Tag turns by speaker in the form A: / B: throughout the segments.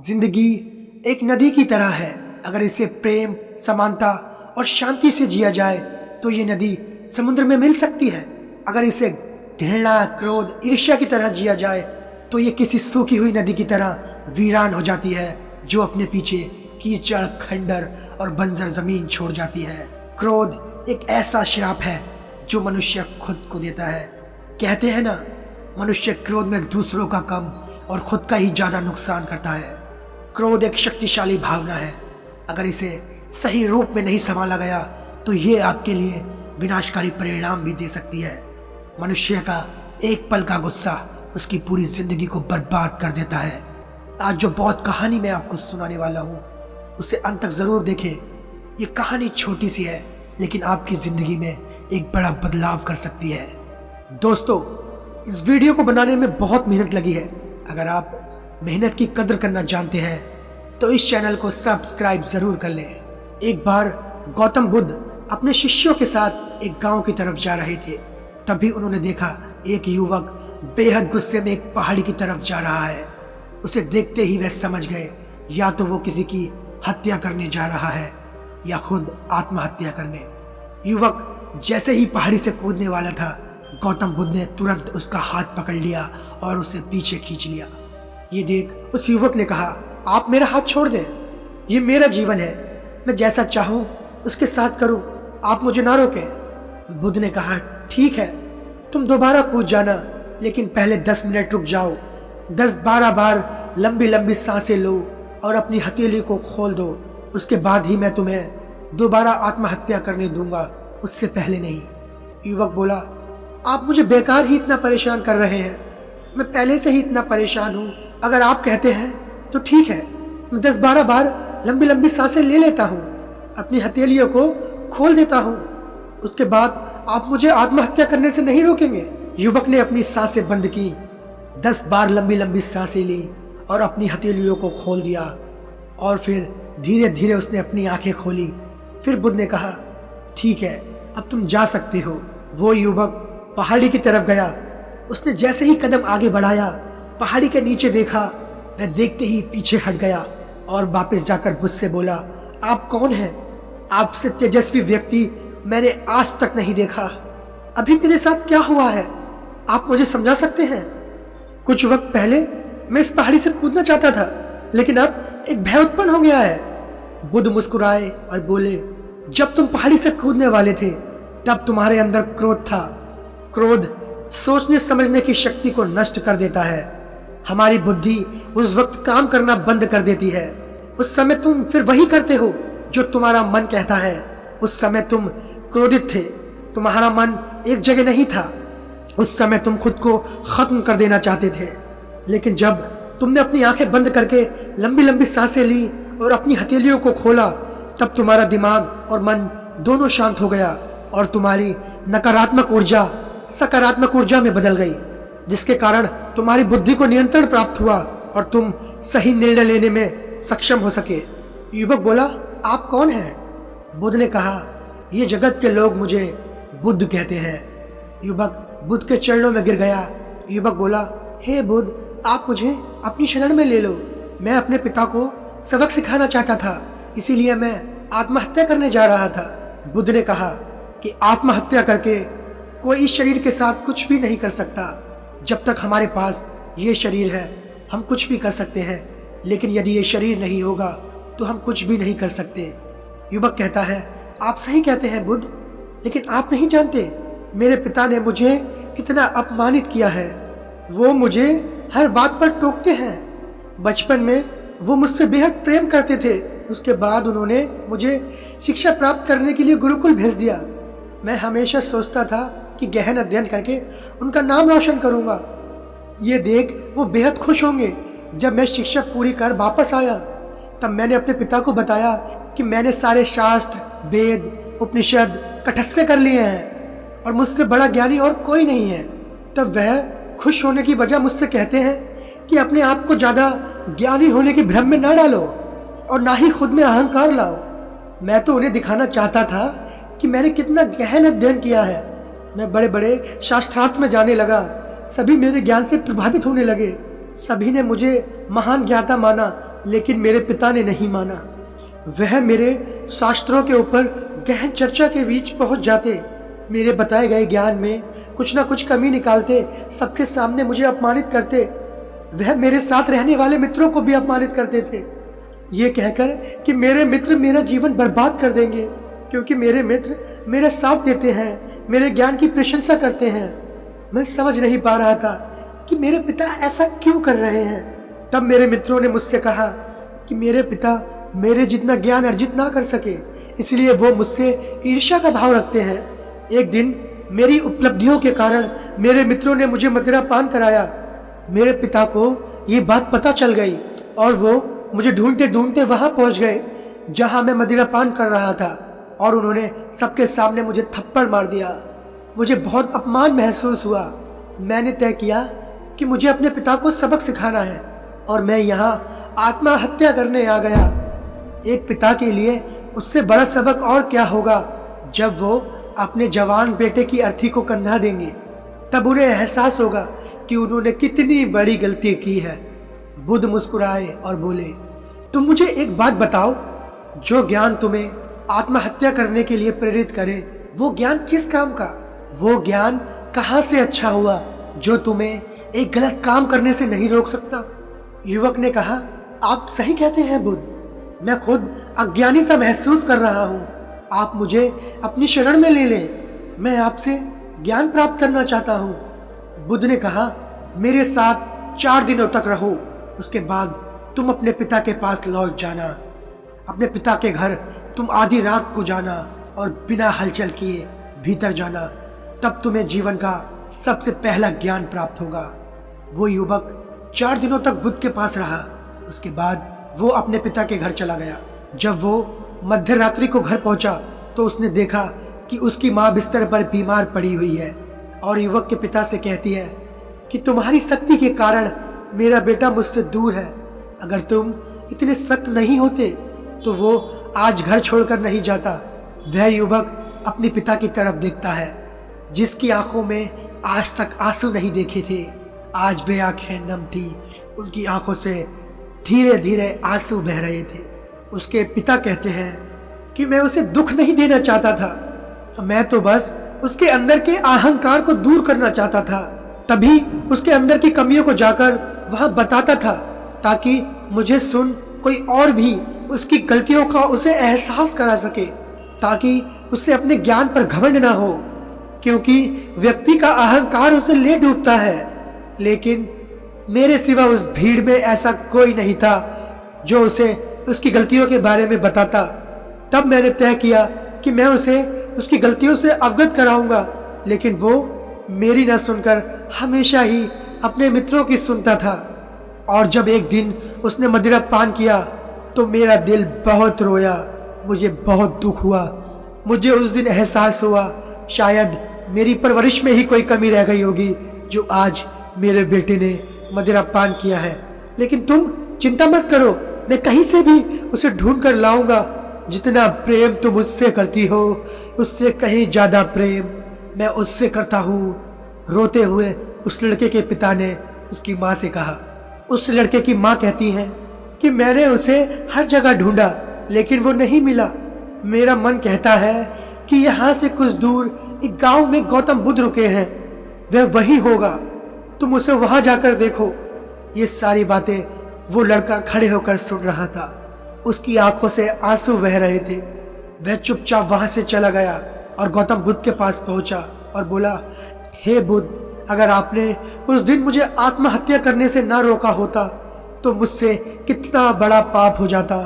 A: जिंदगी एक नदी की तरह है। अगर इसे प्रेम, समानता और शांति से जिया जाए तो ये नदी समुद्र में मिल सकती है। अगर इसे घृणा, क्रोध, ईर्ष्या की तरह जिया जाए तो ये किसी सूखी हुई नदी की तरह वीरान हो जाती है, जो अपने पीछे कीचड़, खंडर और बंजर जमीन छोड़ जाती है। क्रोध एक ऐसा श्राप है जो मनुष्य खुद को देता है। कहते हैं ना, मनुष्य क्रोध में दूसरों का कम और खुद का ही ज्यादा नुकसान करता है। क्रोध एक शक्तिशाली भावना है। अगर इसे सही रूप में नहीं संभाला गया तो ये आपके लिए विनाशकारी परिणाम भी दे सकती है। मनुष्य का एक पल का गुस्सा उसकी पूरी जिंदगी को बर्बाद कर देता है। आज जो बहुत कहानी मैं आपको सुनाने वाला हूँ उसे अंत तक जरूर देखें। ये कहानी छोटी सी है लेकिन आपकी जिंदगी में एक बड़ा बदलाव कर सकती है। दोस्तों, इस वीडियो को बनाने में बहुत मेहनत लगी है। अगर आप मेहनत की कदर करना जानते हैं तो इस चैनल को सब्सक्राइब जरूर कर लें। एक बार गौतम बुद्ध अपने शिष्यों के साथ एक गांव की तरफ जा रहे थे। तभी उन्होंने देखा एक युवक बेहद गुस्से में एक पहाड़ी की तरफ जा रहा है। उसे देखते ही वे समझ गए या तो वो किसी की हत्या करने जा रहा है या खुद आत्महत्या करने। युवक जैसे ही पहाड़ी से कूदने वाला था, गौतम बुद्ध ने तुरंत उसका हाथ पकड़ लिया और उसे पीछे खींच लिया। ये देख उस युवक ने कहा, आप मेरा हाथ छोड़ दें, ये मेरा जीवन है, मैं जैसा चाहूं उसके साथ करूं, आप मुझे ना रोकें। बुद्ध ने कहा, ठीक है, तुम दोबारा कूद जाना, लेकिन पहले 10 मिनट रुक जाओ। 10-12 बार लंबी लंबी सांसें लो और अपनी हथेली को खोल दो। उसके बाद ही मैं तुम्हें दोबारा आत्महत्या करने दूंगा, उससे पहले नहीं। युवक बोला, आप मुझे बेकार ही इतना परेशान कर रहे हैं, मैं पहले से ही इतना परेशान हूँ। अगर आप कहते हैं तो ठीक है, मैं 10-12 बार लंबी लंबी सांसें ले लेता हूँ, अपनी हथेलियों को खोल देता हूँ, उसके बाद आप मुझे आत्महत्या करने से नहीं रोकेंगे। युवक ने अपनी सांसें बंद की, 10 बार लंबी लंबी सांसें ली और अपनी हथेलियों को खोल दिया और फिर धीरे धीरे उसने अपनी आंखें खोली। फिर बुद्ध ने कहा, ठीक है, अब तुम जा सकते हो। वो युवक पहाड़ी की तरफ गया। उसने जैसे ही कदम आगे बढ़ाया, पहाड़ी के नीचे देखा। वह देखते ही पीछे हट गया और वापस जाकर बुद्ध से बोला, आप कौन हैं? आपसे तेजस्वी व्यक्ति मैंने आज तक नहीं देखा। अभी मेरे साथ क्या हुआ है, आप मुझे समझा सकते हैं? कुछ वक्त पहले मैं इस पहाड़ी से कूदना चाहता था, लेकिन अब एक भय उत्पन्न हो गया है। बुद्ध मुस्कुराए और बोले, जब तुम पहाड़ी से कूदने वाले थे तब तुम्हारे अंदर क्रोध था। क्रोध सोचने समझने की शक्ति को नष्ट कर देता है। हमारी बुद्धि उस वक्त काम करना बंद कर देती है। उस समय तुम फिर वही करते हो जो तुम्हारा मन कहता है। उस समय तुम क्रोधित थे, तुम्हारा मन एक जगह नहीं था। उस समय तुम खुद को खत्म कर देना चाहते थे, लेकिन जब तुमने अपनी आंखें बंद करके लंबी लंबी सांसें ली और अपनी हथेलियों को खोला, तब तुम्हारा दिमाग और मन दोनों शांत हो गया और तुम्हारी नकारात्मक ऊर्जा सकारात्मक ऊर्जा में बदल गई, जिसके कारण तुम्हारी बुद्धि को नियंत्रण प्राप्त हुआ और तुम सही निर्णय लेने में सक्षम हो सके। युवक बोला, आप कौन हैं? बुद्ध ने कहा, ये जगत के लोग मुझे बुद्ध कहते हैं। युवक बुद्ध के चरणों में गिर गया। युवक बोला, हे बुद्ध, आप मुझे अपनी शरण में ले लो। मैं अपने पिता को सबक सिखाना चाहता था, इसीलिए मैं आत्महत्या करने जा रहा था। बुद्ध ने कहा कि आत्महत्या करके कोई इस शरीर के साथ कुछ भी नहीं कर सकता। जब तक हमारे पास ये शरीर है हम कुछ भी कर सकते हैं, लेकिन यदि ये शरीर नहीं होगा तो हम कुछ भी नहीं कर सकते। युवक कहता है, आप सही कहते हैं बुद्ध, लेकिन आप नहीं जानते मेरे पिता ने मुझे कितना अपमानित किया है। वो मुझे हर बात पर टोकते हैं। बचपन में वो मुझसे बेहद प्रेम करते थे, उसके बाद उन्होंने मुझे शिक्षा प्राप्त करने के लिए गुरुकुल भेज दिया। मैं हमेशा सोचता था कि गहन अध्ययन करके उनका नाम रोशन करूंगा। ये देख वो बेहद खुश होंगे। जब मैं शिक्षा पूरी कर वापस आया तब मैंने अपने पिता को बताया कि मैंने सारे शास्त्र, वेद, उपनिषद कंठस्थ कर लिए हैं और मुझसे बड़ा ज्ञानी और कोई नहीं है। तब वह खुश होने की वजह मुझसे कहते हैं कि अपने आप को ज्यादा ज्ञानी होने के भ्रम में ना डालो और ना ही खुद में अहंकार लाओ। मैं तो उन्हें दिखाना चाहता था कि मैंने कितना गहन अध्ययन किया है। मैं बड़े बड़े शास्त्रार्थ में जाने लगा। सभी मेरे ज्ञान से प्रभावित होने लगे। सभी ने मुझे महान ज्ञाता माना लेकिन मेरे पिता ने नहीं माना। वह मेरे शास्त्रों के ऊपर गहन चर्चा के बीच पहुंच जाते, मेरे बताए गए ज्ञान में कुछ ना कुछ कमी निकालते, सबके सामने मुझे अपमानित करते। वह मेरे साथ रहने वाले मित्रों को भी अपमानित करते थे, ये कहकर कि मेरे मित्र मेरा जीवन बर्बाद कर देंगे, क्योंकि मेरे मित्र मेरा साथ देते हैं, मेरे ज्ञान की प्रशंसा करते हैं। मैं समझ नहीं पा रहा था कि मेरे पिता ऐसा क्यों कर रहे हैं। तब मेरे मित्रों ने मुझसे कहा कि मेरे पिता मेरे जितना ज्ञान अर्जित ना कर सके, इसलिए वो मुझसे ईर्ष्या का भाव रखते हैं। एक दिन मेरी उपलब्धियों के कारण मेरे मित्रों ने मुझे मदिरा पान कराया। मेरे पिता को ये बात पता चल गई और वो मुझे ढूंढते ढूंढते वहां पहुंच गए जहां मैं मदिरा पान कर रहा था, और उन्होंने सबके सामने मुझे थप्पड़ मार दिया। मुझे बहुत अपमान महसूस हुआ। मैंने तय किया कि मुझे अपने पिता को सबक सिखाना है, और मैं यहाँ आत्महत्या करने आ गया। एक पिता के लिए उससे बड़ा सबक और क्या होगा जब वो अपने जवान बेटे की अर्थी को कंधा देंगे। तब उन्हें एहसास होगा कि उन्होंने कितनी बड़ी गलती की है। बुद्ध मुस्कुराए और बोले, तुम मुझे एक बात बताओ, जो ज्ञान तुम्हें आत्महत्या करने के लिए प्रेरित करे, वो ज्ञान किस काम का? वो ज्ञान कहाँ से अच्छा हुआ जो तुम्हें एक गलत काम करने से नहीं रोक सकता? युवक ने कहा, आप सही कहते हैं बुद्ध, मैं खुद अज्ञानी सा महसूस कर रहा हूँ। आप मुझे अपनी शरण में ले लें, मैं आपसे ज्ञान प्राप्त करना चाहता हूँ। बुद्ध ने कहा, मेरे साथ 4 दिनों तक रहो, उसके बाद तुम अपने पिता के पास लौट जाना। अपने पिता के घर तुम आधी रात को जाना और बिना हलचल किए भीतर जाना, तब तुम्हें जीवन का सबसे पहला ज्ञान प्राप्त होगा। वो युवक 4 दिनों तक बुद्ध के पास रहा। उसके बाद वो अपने पिता के घर चला गया। जब वो मध्य रात्रि को घर पहुंचा तो उसने देखा कि उसकी माँ बिस्तर पर बीमार पड़ी हुई है और युवक के पिता से कहती है कि तुम्हारी शक्ति के कारण मेरा बेटा मुझसे दूर है। अगर तुम इतने सख्त नहीं होते तो वो आज घर छोड़कर नहीं जाता। वह युवक अपने पिता की तरफ देखता है, जिसकी आंखों में आज तक आंसू नहीं देखे थे। आज वे आंखें नम थी, उनकी आंखों से धीरे धीरे आंसू बह रहे थे। उसके पिता कहते हैं कि मैं उसे दुख नहीं देना चाहता था, मैं तो बस उसके अंदर के अहंकार को दूर करना चाहता था। तभी उसके अंदर की कमियों को जाकर वहां बताता था, ताकि मुझे सुन कोई और भी उसकी गलतियों का उसे एहसास करा सके, ताकि उसे अपने ज्ञान पर घमंड ना हो, क्योंकि व्यक्ति का अहंकार उसे ले डूबता है। लेकिन मेरे सिवा उस भीड़ में ऐसा कोई नहीं था जो उसे उसकी गलतियों के बारे में बताता। तब मैंने तय किया कि मैं उसे उसकी गलतियों से अवगत कराऊंगा, लेकिन वो मेरी न सुनकर हमेशा ही अपने मित्रों की सुनता था। और जब एक दिन उसने मदिरा पान किया तो मेरा दिल बहुत रोया, मुझे बहुत दुख हुआ। मुझे उस दिन एहसास हुआ शायद मेरी परवरिश में ही कोई कमी रह गई होगी, जो आज मेरे बेटे ने मदिरा पान किया है। लेकिन तुम चिंता मत करो, मैं कहीं से भी उसे ढूंढ कर लाऊंगा। जितना प्रेम तुम मुझसे करती हो, उससे कहीं ज्यादा प्रेम मैं उससे करता हूँ। रोते हुए उस लड़के के पिता ने उसकी माँ से कहा। उस लड़के की माँ कहती हैं कि मैंने उसे हर जगह ढूंढा, लेकिन वो नहीं मिला। मेरा मन कहता है कि यहाँ से कुछ दूर एक गांव में गौतम बुद्ध रुके हैं, वह वही होगा, तुम उसे वहां जाकर देखो। ये सारी बातें वो लड़का खड़े होकर सुन रहा था, उसकी आंखों से आंसू बह रहे थे। वह चुपचाप वहां से चला गया और गौतम बुद्ध के पास पहुंचा और बोला, हे बुद्ध, अगर आपने उस दिन मुझे आत्महत्या करने से ना रोका होता तो मुझसे कितना बड़ा पाप हो जाता।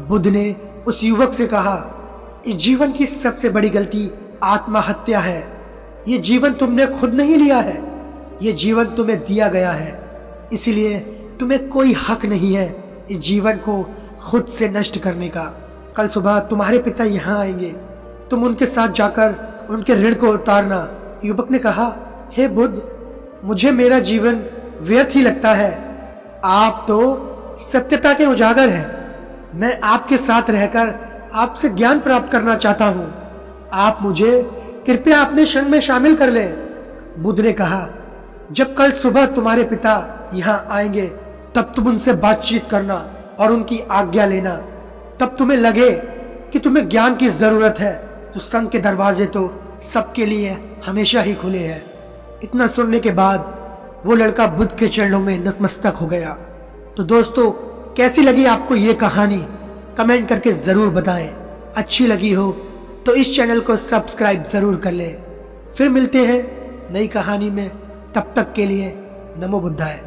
A: बुद्ध ने उस युवक से कहा, इस जीवन की सबसे बड़ी गलती आत्महत्या है। ये जीवन तुमने खुद नहीं लिया है, ये जीवन तुम्हें दिया गया है, इसलिए तुम्हें कोई हक नहीं है इस जीवन को खुद से नष्ट करने का। कल सुबह तुम्हारे पिता यहाँ आएंगे, तुम उनके साथ जाकर उनके ऋण को उतारना। युवक ने कहा, हे बुद्ध, मुझे मेरा जीवन व्यर्थ ही लगता है। आप तो सत्यता के उजागर हैं। मैं आपके साथ रहकर आपसे ज्ञान प्राप्त करना चाहता हूँ। आप मुझे कृपया अपने संग में शामिल कर लें। बुद्ध ने कहा, जब कल सुबह तुम्हारे पिता यहाँ आएंगे तब तुम उनसे बातचीत करना और उनकी आज्ञा लेना। तब तुम्हें लगे कि तुम्हें ज्ञान की जरूरत है तो संघ के दरवाजे तो सबके लिए हमेशा ही खुले हैं। इतना सुनने के बाद वो लड़का बुद्ध के चरणों में नतमस्तक हो गया। तो दोस्तों, कैसी लगी आपको ये कहानी? कमेंट करके जरूर बताएं। अच्छी लगी हो तो इस चैनल को सब्सक्राइब जरूर कर लें। फिर मिलते हैं नई कहानी में, तब तक के लिए नमो बुद्धाय।